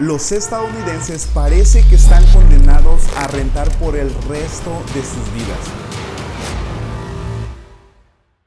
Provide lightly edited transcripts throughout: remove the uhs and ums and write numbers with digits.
los estadounidenses parece que están condenados a rentar por el resto de sus vidas.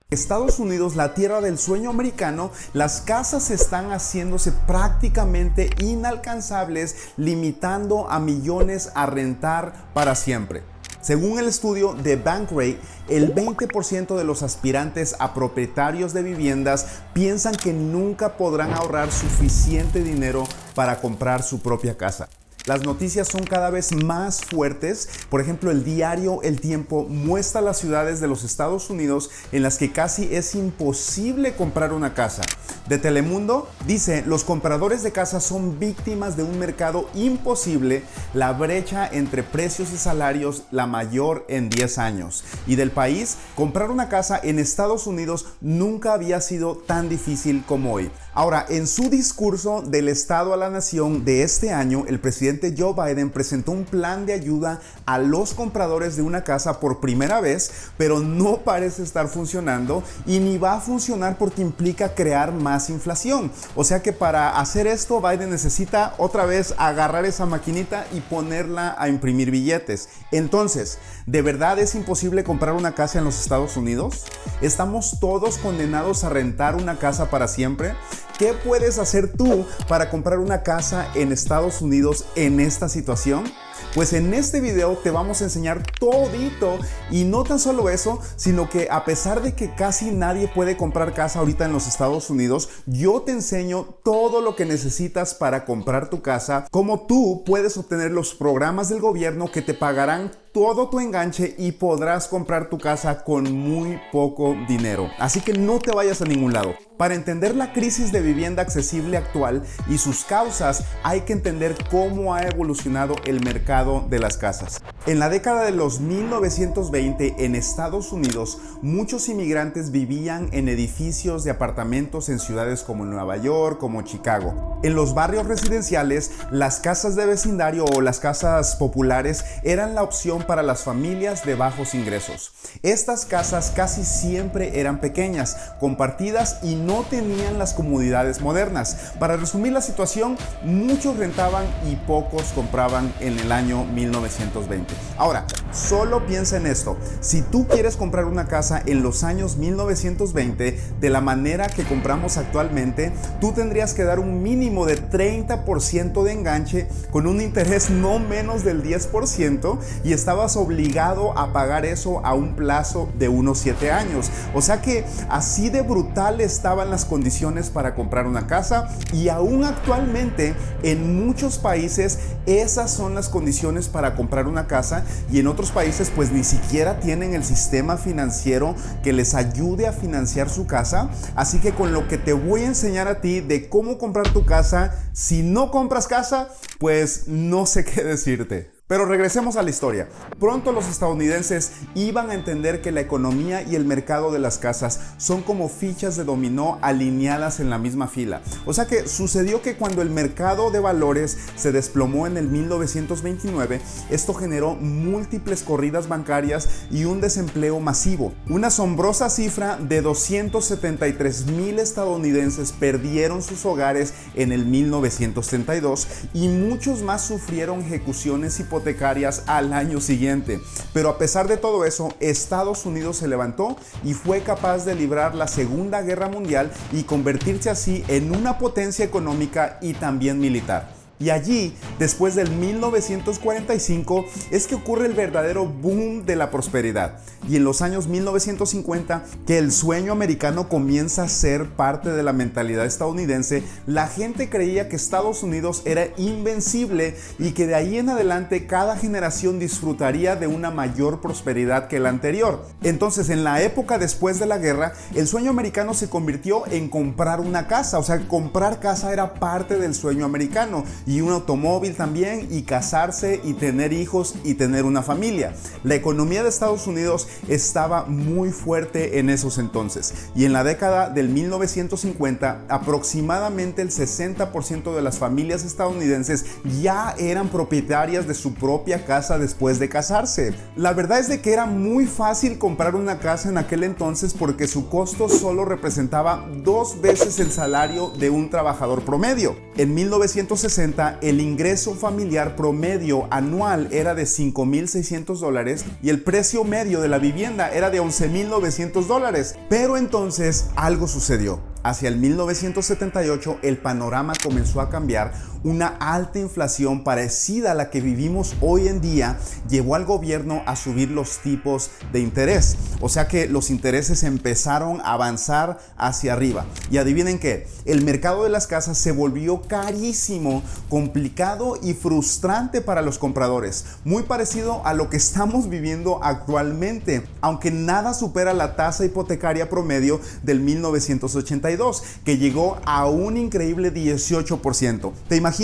Estados Unidos, la tierra del sueño americano, las casas están haciéndose prácticamente inalcanzables, limitando a millones a rentar para siempre. Según el estudio de Bankrate, el 20% de los aspirantes a propietarios de viviendas piensan que nunca podrán ahorrar suficiente dinero para comprar su propia casa. Las noticias son cada vez más fuertes. Por ejemplo, el diario El Tiempo muestra las ciudades de los Estados Unidos en las que casi es imposible comprar una casa. De Telemundo dice: los compradores de casas son víctimas de un mercado imposible, la brecha entre precios y salarios la mayor en 10 años. Y del País, comprar una casa en Estados Unidos nunca había sido tan difícil como hoy. Ahora, en su discurso del Estado a la Nación de este año, el presidente Joe Biden presentó un plan de ayuda a los compradores de una casa por primera vez, pero no parece estar funcionando y ni va a funcionar porque implica crear más inflación. O sea que para hacer esto, Biden necesita otra vez agarrar esa maquinita y ponerla a imprimir billetes. Entonces, ¿de verdad es imposible comprar una casa en los Estados Unidos? ¿Estamos todos condenados a rentar una casa para siempre? ¿Qué puedes hacer tú para comprar una casa en Estados Unidos en esta situación? Pues en este video te vamos a enseñar todito, y no tan solo eso, sino que a pesar de que casi nadie puede comprar casa ahorita en los Estados Unidos, yo te enseño todo lo que necesitas para comprar tu casa, cómo tú puedes obtener los programas del gobierno que te pagarán todo tu enganche y podrás comprar tu casa con muy poco dinero. Así que no te vayas a ningún lado. Para entender la crisis de vivienda accesible actual y sus causas, hay que entender cómo ha evolucionado el mercado de las casas. En la década de los 1920 en Estados Unidos, muchos inmigrantes vivían en edificios de apartamentos en ciudades como Nueva York, como Chicago. En los barrios residenciales, las casas de vecindario o las casas populares eran la opción para las familias de bajos ingresos. Estas casas casi siempre eran pequeñas, compartidas y no tenían las comodidades modernas. Para resumir la situación, muchos rentaban y pocos compraban en el año 1920. Ahora, solo piensa en esto: si tú quieres comprar una casa en los años 1920 de la manera que compramos actualmente, tú tendrías que dar un mínimo de 30% de enganche con un interés no menos del 10% y estabas obligado a pagar eso a un plazo de unos 7 años. O sea que así de brutal estaban las condiciones para comprar una casa, y aún actualmente en muchos países esas son las condiciones para comprar una casa, y en otros países pues ni siquiera tienen el sistema financiero que les ayude a financiar su casa. Así que con lo que te voy a enseñar a ti de cómo comprar tu casa, si no compras casa, pues no sé qué decirte. Pero regresemos a la historia. Pronto los estadounidenses iban a entender que la economía y el mercado de las casas son como fichas de dominó alineadas en la misma fila. O sea que sucedió que cuando el mercado de valores se desplomó en el 1929, esto generó múltiples corridas bancarias y un desempleo masivo. Una asombrosa cifra de 273,000 estadounidenses perdieron sus hogares en el 1932 y muchos más sufrieron ejecuciones hipotecarias al año siguiente. Pero a pesar de todo eso, Estados Unidos se levantó y fue capaz de librar la Segunda Guerra Mundial y convertirse así en una potencia económica y también militar. Y allí, después del 1945, es que ocurre el verdadero boom de la prosperidad. Y en los años 1950, que el sueño americano comienza a ser parte de la mentalidad estadounidense, la gente creía que Estados Unidos era invencible y que de ahí en adelante cada generación disfrutaría de una mayor prosperidad que la anterior. Entonces, en la época después de la guerra, el sueño americano se convirtió en comprar una casa. O sea, comprar casa era parte del sueño americano. Y un automóvil también, y casarse y tener hijos y tener una familia. La economía de Estados Unidos estaba muy fuerte en esos entonces, y en la década del 1950 aproximadamente el 60% de las familias estadounidenses ya eran propietarias de su propia casa después de casarse. La verdad es de que era muy fácil comprar comprar una casa en aquel entonces porque su costo solo representaba 2 veces el salario de un trabajador promedio. En 1960, el ingreso familiar promedio anual era de $5,600 y el precio medio de la vivienda era de $11,900. Pero entonces algo sucedió. Hacia el 1978 el panorama comenzó a cambiar. Una alta inflación parecida a la que vivimos hoy en día llevó al gobierno a subir los tipos de interés. O sea que los intereses empezaron a avanzar hacia arriba. Y adivinen qué, el mercado de las casas se volvió carísimo, complicado y frustrante para los compradores. Muy parecido a lo que estamos viviendo actualmente, aunque nada supera la tasa hipotecaria promedio del 1982, que llegó a un increíble 18%. ¿Te imaginas?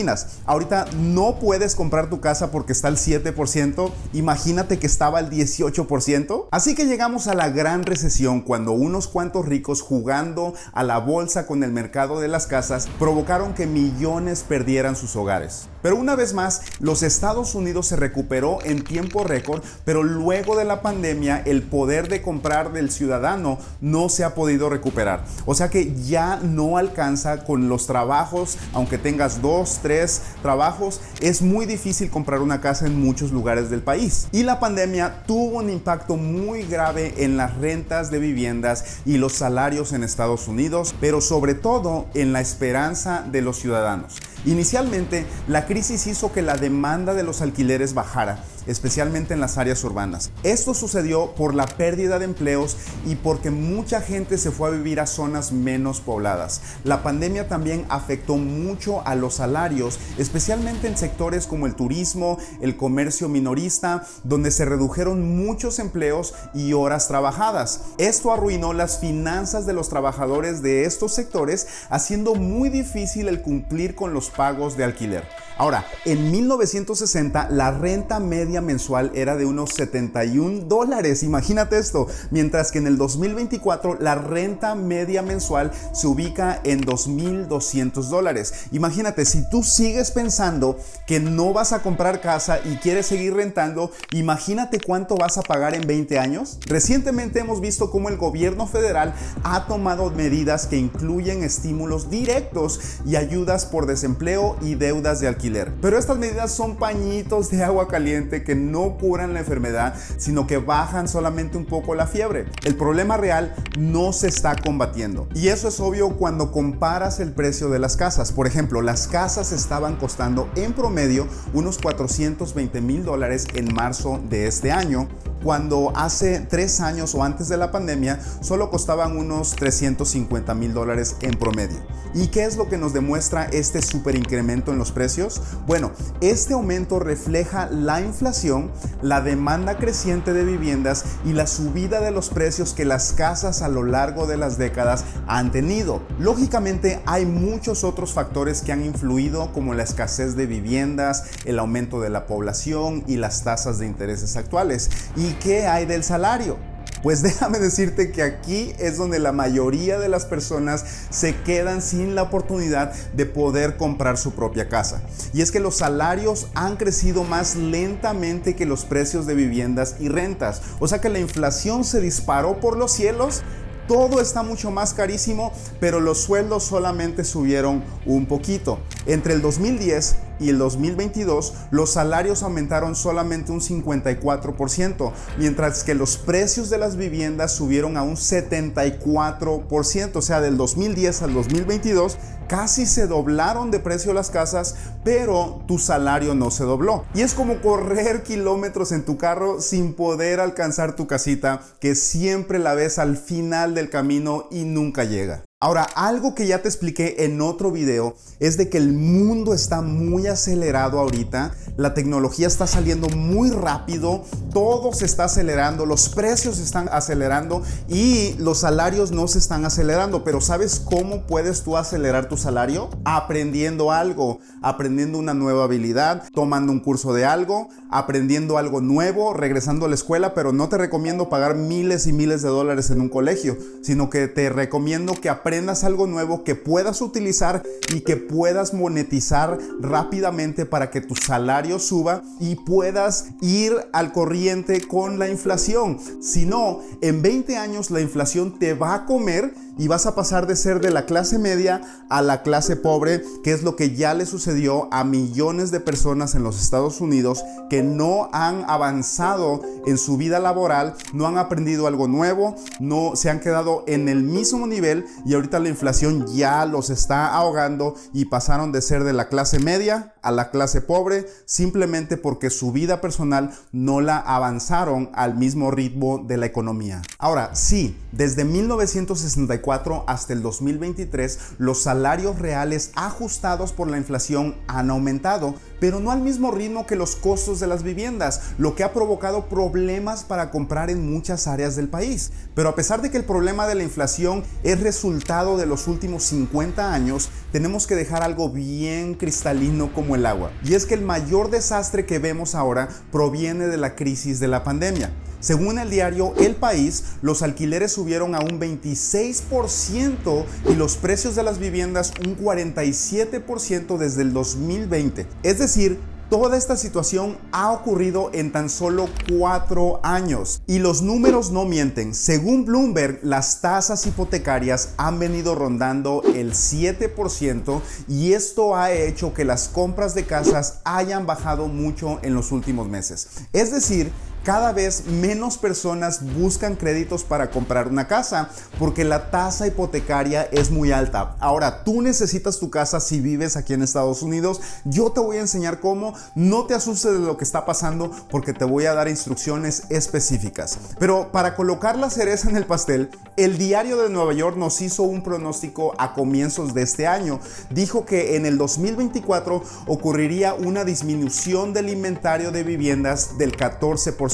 Ahorita no puedes comprar tu casa porque está al 7%. Imagínate que estaba al 18%. Así que llegamos a la gran recesión, cuando unos cuantos ricos, jugando a la bolsa con el mercado de las casas, provocaron que millones perdieran sus hogares. Pero una vez más, los Estados Unidos se recuperó en tiempo récord, pero luego de la pandemia, el poder de comprar del ciudadano no se ha podido recuperar. O sea que ya no alcanza con los trabajos. Aunque tengas 2, 3 trabajos, es muy difícil comprar una casa en muchos lugares del país. Y la pandemia tuvo un impacto muy grave en las rentas de viviendas y los salarios en Estados Unidos, pero sobre todo en la esperanza de los ciudadanos. Inicialmente, la crisis hizo que la demanda de los alquileres bajara, especialmente en las áreas urbanas. Esto sucedió por la pérdida de empleos y porque mucha gente se fue a vivir a zonas menos pobladas. La pandemia también afectó mucho a los salarios, especialmente en sectores como el turismo, el comercio minorista, donde se redujeron muchos empleos y horas trabajadas. Esto arruinó las finanzas de los trabajadores de estos sectores, haciendo muy difícil el cumplir con los pagos de alquiler. Ahora, en 1960 la renta media mensual era de unos $71, imagínate esto, mientras que en el 2024 la renta media mensual se ubica en $2,200. Imagínate, si tú sigues pensando que no vas a comprar casa y quieres seguir rentando, imagínate cuánto vas a pagar en 20 años. Recientemente hemos visto cómo el gobierno federal ha tomado medidas que incluyen estímulos directos y ayudas por desempleo y deudas de alquiler. Pero estas medidas son pañitos de agua caliente que no curan la enfermedad, sino que bajan solamente un poco la fiebre. El problema real no se está combatiendo. Y eso es obvio cuando comparas el precio de las casas. Por ejemplo, las casas estaban costando en promedio unos $420,000 en marzo de este año, cuando hace 3 años o antes de la pandemia solo costaban unos $350,000 en promedio. ¿Y qué es lo que nos demuestra este súper incremento en los precios? Bueno, este aumento refleja la inflación, la demanda creciente de viviendas y la subida de los precios que las casas a lo largo de las décadas han tenido. Lógicamente hay muchos otros factores que han influido, como la escasez de viviendas, el aumento de la población y las tasas de intereses actuales. ¿Y qué hay del salario? Pues déjame decirte que aquí es donde la mayoría de las personas se quedan sin la oportunidad de poder comprar su propia casa. Y es que los salarios han crecido más lentamente que los precios de viviendas y rentas. O sea que la inflación se disparó por los cielos. Todo está mucho más carísimo, pero los sueldos solamente subieron un poquito. Entre el 2010 y el 2022, los salarios aumentaron solamente un 54%, mientras que los precios de las viviendas subieron a un 74%. O sea, del 2010 al 2022, casi se doblaron de precio las casas, pero tu salario no se dobló. Y es como correr kilómetros en tu carro sin poder alcanzar tu casita, que siempre la ves al final del camino y nunca llega. Ahora, algo que ya te expliqué en otro video es de que el mundo está muy acelerado ahorita, la tecnología está saliendo muy rápido, todo se está acelerando, los precios se están acelerando y los salarios no se están acelerando. Pero ¿sabes cómo puedes tú acelerar tu salario? Aprendiendo algo, aprendiendo una nueva habilidad, tomando un curso de algo, aprendiendo algo nuevo, regresando a la escuela. Pero no te recomiendo pagar miles y miles de dólares en un colegio, sino que te recomiendo que aprendas aprendas algo nuevo que puedas utilizar y que puedas monetizar rápidamente para que tu salario suba y puedas ir al corriente con la inflación. Si no, en 20 años la inflación te va a comer y vas a pasar de ser de la clase media a la clase pobre, que es lo que ya le sucedió a millones de personas en los Estados Unidos que no han avanzado en su vida laboral, no han aprendido algo nuevo, no se han quedado en el mismo nivel y ahorita la inflación ya los está ahogando y pasaron de ser de la clase media a la clase pobre simplemente porque su vida personal no la avanzaron al mismo ritmo de la economía. Ahora, sí, desde 1964 hasta el 2023 los salarios reales ajustados por la inflación han aumentado, pero no al mismo ritmo que los costos de las viviendas, lo que ha provocado problemas para comprar en muchas áreas del país. Pero a pesar de que el problema de la inflación es resultado de los últimos 50 años, tenemos que dejar algo bien cristalino como el agua. Y es que el mayor desastre que vemos ahora proviene de la crisis de la pandemia. Según el diario El País, los alquileres subieron a un 26% y los precios de las viviendas un 47% desde el 2020. Es decir, toda esta situación ha ocurrido en tan solo 4 años. Y los números no mienten. Según Bloomberg, las tasas hipotecarias han venido rondando el 7% y esto ha hecho que las compras de casas hayan bajado mucho en los últimos meses. Es decir, cada vez menos personas buscan créditos para comprar una casa porque la tasa hipotecaria es muy alta. Ahora, tú necesitas tu casa si vives aquí en Estados Unidos. Yo te voy a enseñar cómo. No te asustes de lo que está pasando porque te voy a dar instrucciones específicas. Pero para colocar la cereza en el pastel, el diario de Nueva York nos hizo un pronóstico a comienzos de este año. Dijo que en el 2024 ocurriría una disminución del inventario de viviendas del 14%.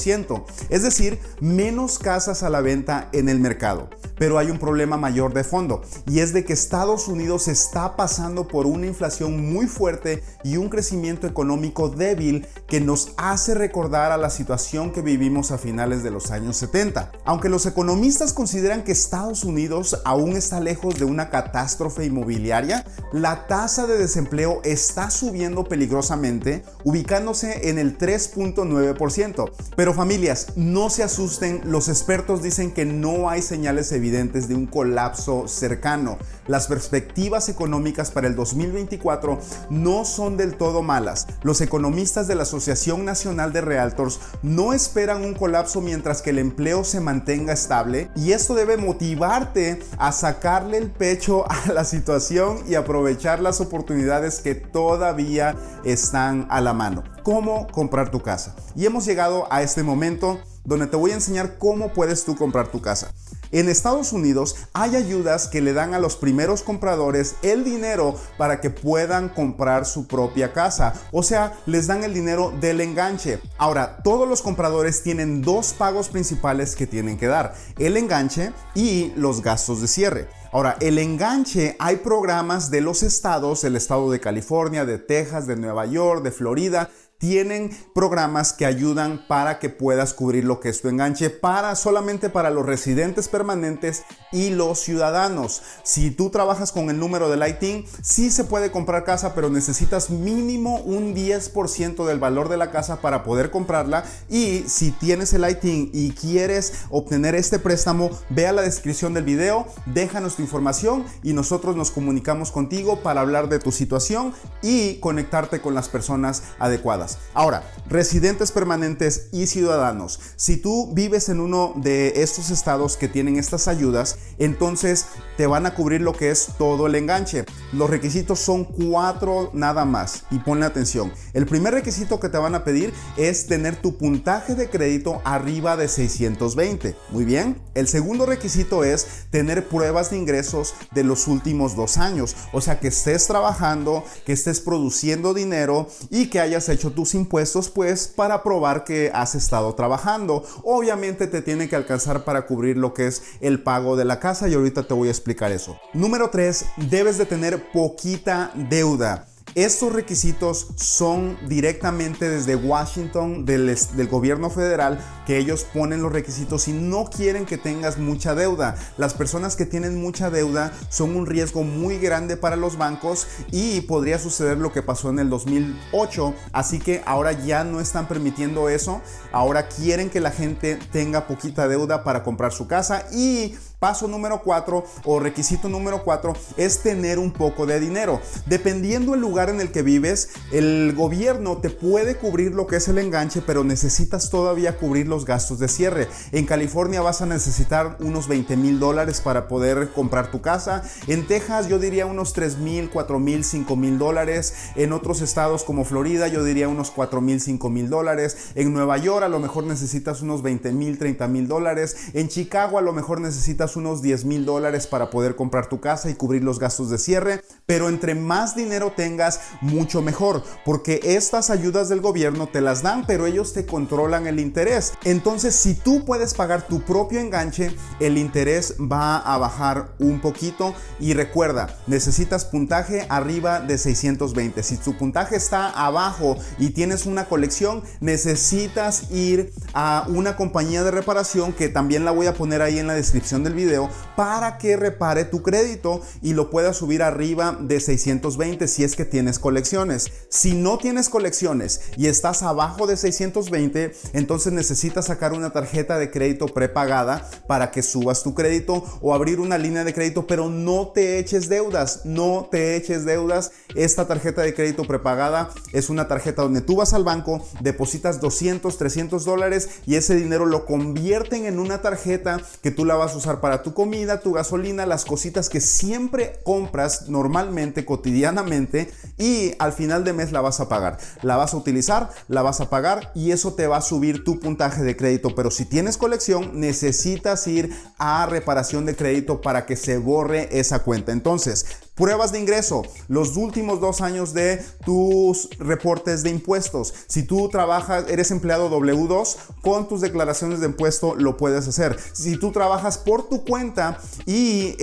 Es decir, menos casas a la venta en el mercado. Pero hay un problema mayor de fondo y es de que Estados Unidos está pasando por una inflación muy fuerte y un crecimiento económico débil que nos hace recordar a la situación que vivimos a finales de los años 70. Aunque los economistas consideran que Estados Unidos aún está lejos de una catástrofe inmobiliaria, la tasa de desempleo está subiendo peligrosamente, ubicándose en el 3.9%. Pero familias, no se asusten, los expertos dicen que no hay señales evidentes de un colapso cercano. Las perspectivas económicas para el 2024 no son del todo malas. Los economistas de la Asociación Nacional de Realtors no esperan un colapso mientras que el empleo se mantenga estable y esto debe motivarte a sacarle el pecho a la situación y aprovechar las oportunidades que todavía están a la mano. ¿Cómo comprar tu casa? Y hemos llegado a este momento donde te voy a enseñar cómo puedes tú comprar tu casa. En Estados Unidos hay ayudas que le dan a los primeros compradores el dinero para que puedan comprar su propia casa. O sea, les dan el dinero del enganche. Ahora, todos los compradores tienen dos pagos principales que tienen que dar: el enganche y los gastos de cierre. Ahora, el enganche, hay programas de los estados, el estado de California, de Texas, de Nueva York, de Florida, tienen programas que ayudan para que puedas cubrir lo que es tu enganche solamente para los residentes permanentes y los ciudadanos. Si tú trabajas con el número del ITIN, sí se puede comprar casa, pero necesitas mínimo un 10% del valor de la casa para poder comprarla. Y si tienes el ITIN y quieres obtener este préstamo, ve a la descripción del video, déjanos tu información y nosotros nos comunicamos contigo para hablar de tu situación y conectarte con las personas adecuadas. Ahora, residentes permanentes y ciudadanos, si tú vives en uno de estos estados que tienen estas ayudas, entonces te van a cubrir lo que es todo el enganche. Los requisitos son 4 nada más y ponle atención. El primer requisito que te van a pedir es tener tu puntaje de crédito arriba de 620. Muy bien. El segundo requisito es tener pruebas de ingresos de los últimos 2 años. O sea, que estés trabajando, que estés produciendo dinero y que hayas hecho tus impuestos, pues, para probar que has estado trabajando. Obviamente te tiene que alcanzar para cubrir lo que es el pago de la casa y ahorita te voy a explicar eso. Número 3, debes de tener poquita deuda. Estos requisitos son directamente desde Washington, del gobierno federal, que ellos ponen los requisitos y no quieren que tengas mucha deuda. Las personas que tienen mucha deuda son un riesgo muy grande para los bancos y podría suceder lo que pasó en el 2008, así que ahora ya no están permitiendo eso. Ahora quieren que la gente tenga poquita deuda para comprar su casa. Y paso número 4 o requisito número 4 es tener un poco de dinero. Dependiendo del lugar en el que vives, el gobierno te puede cubrir lo que es el enganche, pero necesitas todavía cubrir los gastos de cierre. En California vas a necesitar unos $20,000 para poder comprar tu casa. En Texas yo diría unos $3,000, $4,000, $5,000. En otros estados como Florida yo diría unos $4,000, $5,000. En Nueva York a lo mejor necesitas unos $20,000, $30,000. En Chicago a lo mejor necesitas unos $10,000 para poder comprar tu casa y cubrir los gastos de cierre. Pero entre más dinero tengas, mucho mejor, porque estas ayudas del gobierno te las dan, pero ellos te controlan el interés. Entonces, si tú puedes pagar tu propio enganche, el interés va a bajar un poquito. Y recuerda, necesitas puntaje arriba de 620. Si tu puntaje está abajo y tienes una colección, necesitas ir a una compañía de reparación, que también la voy a poner ahí en la descripción del video, para que repare tu crédito y lo puedas subir arriba de 620 si es que tienes colecciones. Si no tienes colecciones y estás abajo de 620, entonces necesitas sacar una tarjeta de crédito prepagada para que subas tu crédito, o abrir una línea de crédito, pero no te eches deudas, no te eches deudas. Esta tarjeta de crédito prepagada es una tarjeta donde tú vas al banco, depositas $200, $300 y ese dinero lo convierten en una tarjeta que tú la vas a usar para tu comida, tu gasolina, las cositas que siempre compras normalmente, cotidianamente, y al final de mes la vas a pagar, la vas a utilizar, la vas a pagar, y eso te va a subir tu puntaje de crédito. Pero si tienes colección, necesitas ir a reparación de crédito para que se borre esa cuenta. Entonces, pruebas de ingreso, los últimos 2 años de tus reportes de impuestos. Si tú trabajas, eres empleado W2, con tus declaraciones de impuesto lo puedes hacer. Si tú trabajas por tu cuenta y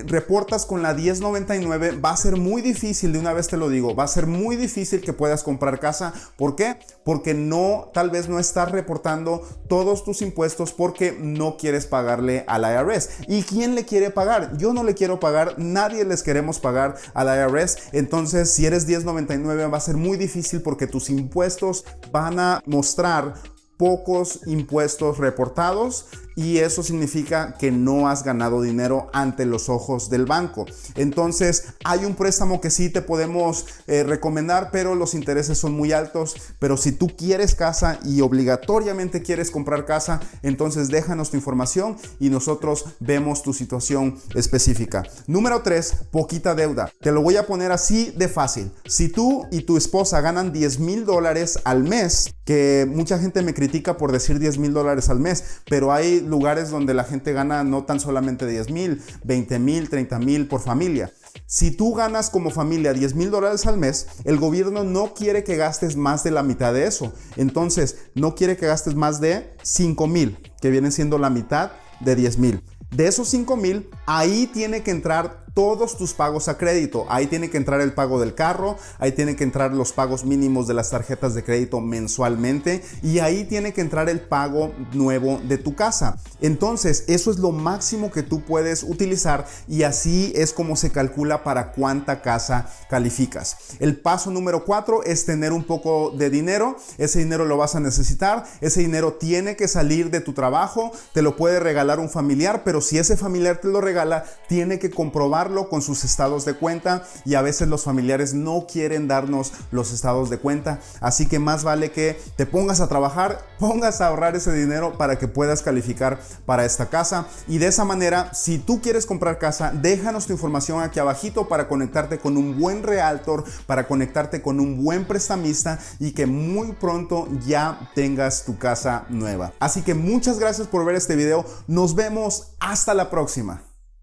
reportas con la 1099, va a ser muy difícil, de una vez te lo digo, va a ser muy difícil que puedas comprar casa. ¿Por qué? Porque tal vez no estás reportando todos tus impuestos porque no quieres pagarle al IRS. ¿Y quién le quiere pagar? Yo no le quiero pagar, nadie les queremos pagar al IRS. Entonces, si eres 1099, va a ser muy difícil porque tus impuestos van a mostrar pocos impuestos reportados, y eso significa que no has ganado dinero ante los ojos del banco. Entonces, hay un préstamo que sí te podemos recomendar, pero los intereses son muy altos. Pero si tú quieres casa y obligatoriamente quieres comprar casa, entonces déjanos tu información y nosotros vemos tu situación específica. Número 3, poquita deuda. Te lo voy a poner así de fácil. Si tú y tu esposa ganan $10,000 al mes, que mucha gente me critica por decir $10,000 al mes, pero hay lugares donde la gente gana no tan solamente 10,000, 20,000, 30,000 por familia. Si tú ganas como familia $10,000 al mes, el gobierno no quiere que gastes más de la mitad de eso. Entonces, no quiere que gastes más de 5,000, que viene siendo la mitad de 10,000. De esos 5,000, ahí tiene que entrar todos tus pagos a crédito. Ahí tiene que entrar el pago del carro, ahí tiene que entrar los pagos mínimos de las tarjetas de crédito mensualmente, y ahí tiene que entrar el pago nuevo de tu casa. Entonces, eso es lo máximo que tú puedes utilizar, y así es como se calcula para cuánta casa calificas. El paso número 4 es tener un poco de dinero. Ese dinero lo vas a necesitar. Ese dinero tiene que salir de tu trabajo. Te lo puede regalar un familiar, pero si ese familiar te lo regala, tiene que comprobarlo con sus estados de cuenta, y a veces los familiares no quieren darnos los estados de cuenta. Así que más vale que te pongas a trabajar, pongas a ahorrar ese dinero para que puedas calificar para esta casa. Y de esa manera, si tú quieres comprar casa, déjanos tu información aquí abajito para conectarte con un buen realtor, para conectarte con un buen prestamista, y que muy pronto ya tengas tu casa nueva. Así que muchas gracias por ver este video. Nos vemos hasta la próxima.